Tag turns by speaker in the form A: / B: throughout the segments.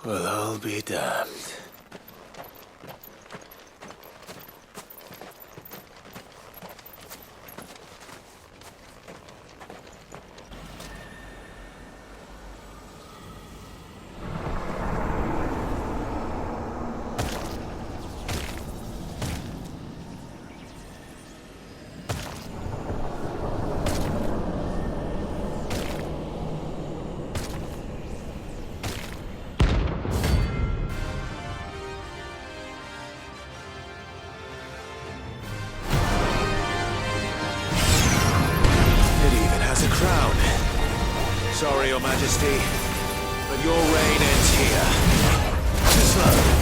A: Well, I'll be damned. Sorry, Your Majesty, but your reign ends here. Too slow.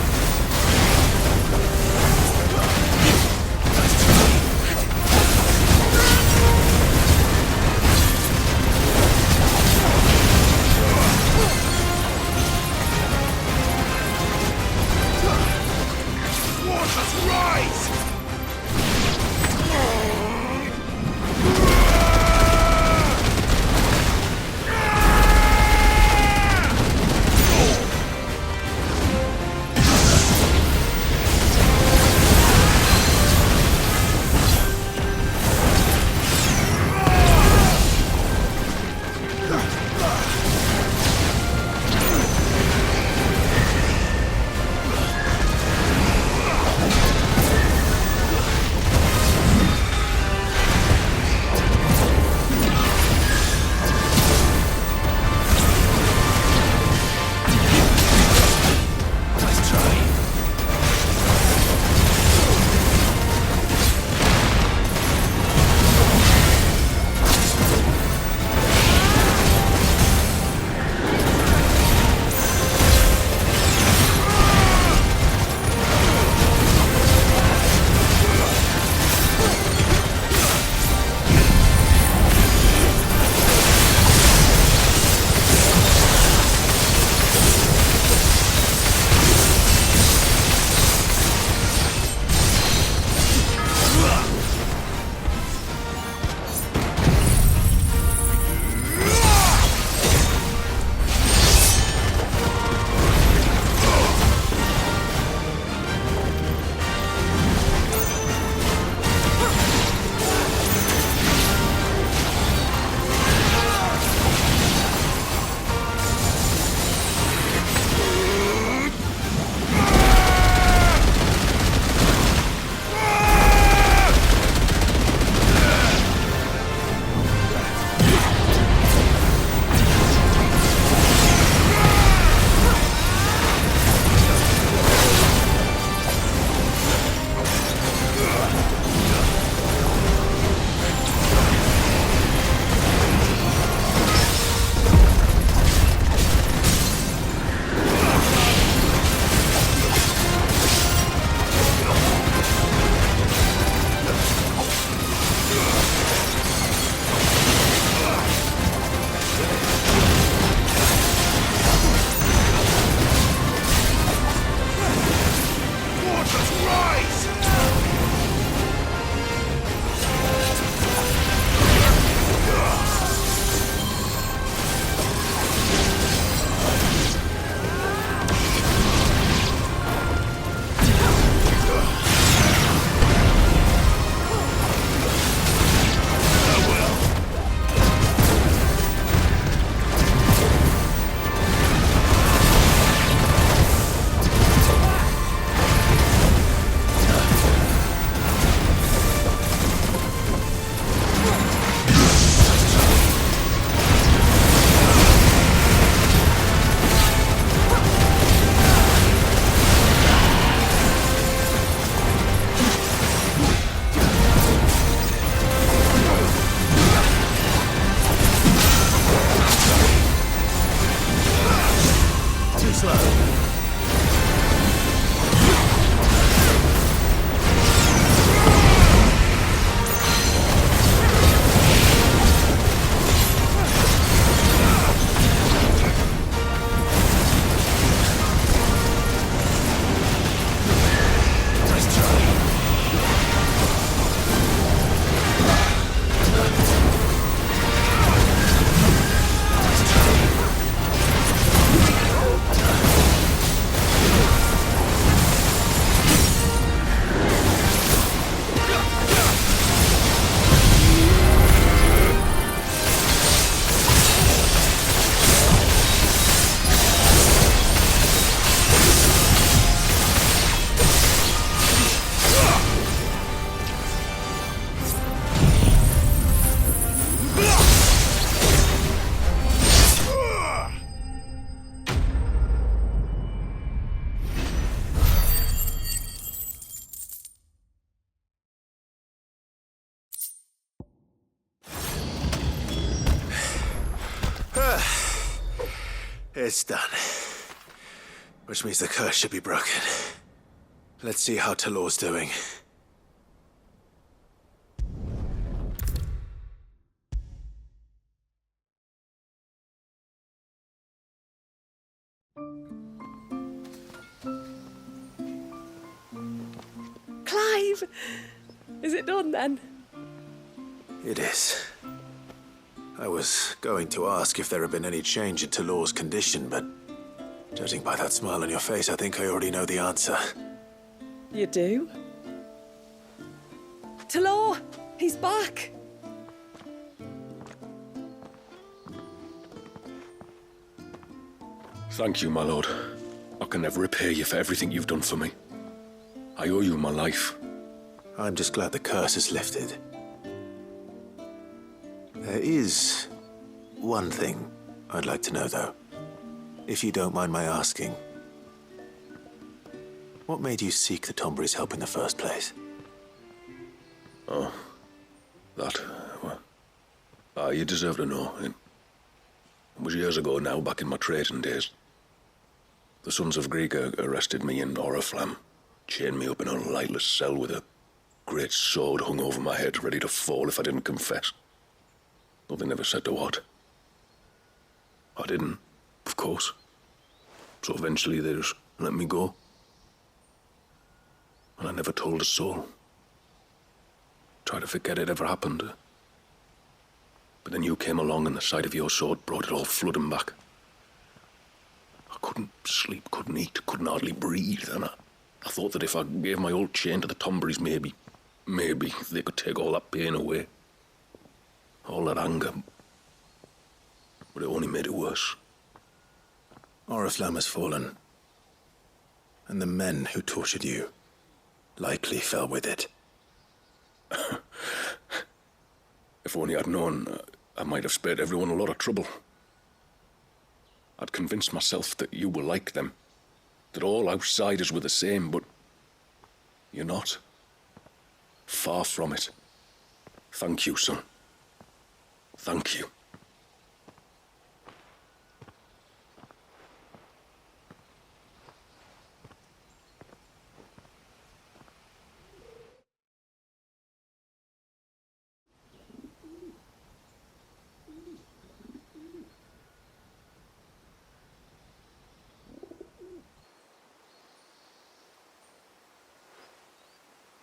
A: Waters rise! It's done. Which means the curse should be broken. Let's see how Talor's doing.
B: Clive! Is it done then?
A: It is. I was going to ask if there had been any change in Talor's condition, but judging by that smile on your face, I think I already know the answer.
B: You do? Talor! He's back!
C: Thank you, my lord. I can never repay you for everything you've done for me. I owe you my life.
A: I'm just glad the curse is lifted. There is one thing I'd like to know, though. If you don't mind my asking. What made you seek the Tombury's help in the first place?
C: Oh, that, well, you deserve to know. It was years ago now, back in my trading days. The Sons of Greek arrested me in Oriflamme, chained me up in a lightless cell with a great sword hung over my head, ready to fall if I didn't confess. Though they never said to what. I didn't, of course. So eventually they just let me go. And I never told a soul. Tried to forget it ever happened. But then you came along and the sight of your sword brought it all flooding back. I couldn't sleep, couldn't eat, couldn't hardly breathe, and I thought that if I gave my old chain to the Tomburys, maybe they could take all that pain away. All that anger. But it only made it worse.
A: Oriflamme has fallen. And the men who tortured you likely fell with it.
C: If only I'd known, I might have spared everyone a lot of trouble. I'd convinced myself that you were like them, that all outsiders were the same, but you're not. Far from it. Thank you, son. Thank you.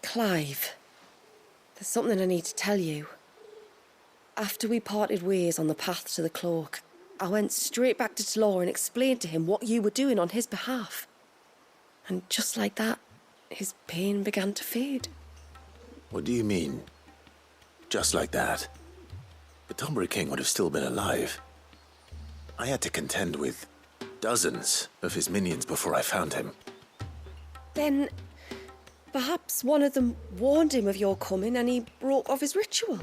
B: Clive, there's something I need to tell you. After we parted ways on the path to the cloak, I went straight back to Talor and explained to him what you were doing on his behalf. And just like that, his pain began to fade.
A: What do you mean? Just like that? The Tombury King would have still been alive. I had to contend with dozens of his minions before I found him.
B: Then perhaps one of them warned him of your coming and he broke off his ritual.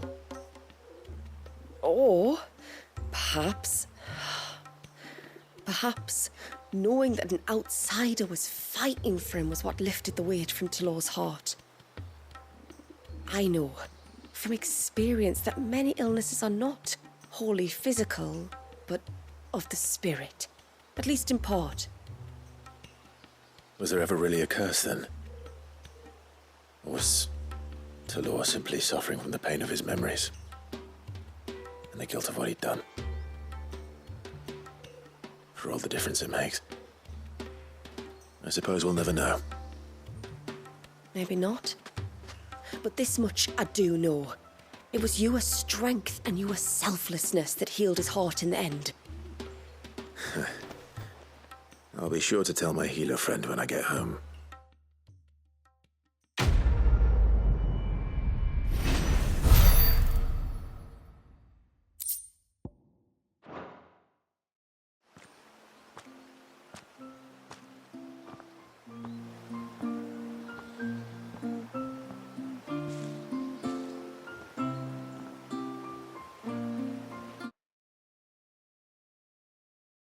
B: Or perhaps knowing that an outsider was fighting for him was what lifted the weight from Talor's heart. I know from experience that many illnesses are not wholly physical, but of the spirit, at least in part.
A: Was there ever really a curse then? Or was Talor simply suffering from the pain of his memories? And the guilt of what he'd done? For all the difference it makes. I suppose we'll never know.
B: Maybe not. But this much I do know. It was your strength and your selflessness that healed his heart in the end.
A: I'll be sure to tell my healer friend when I get home.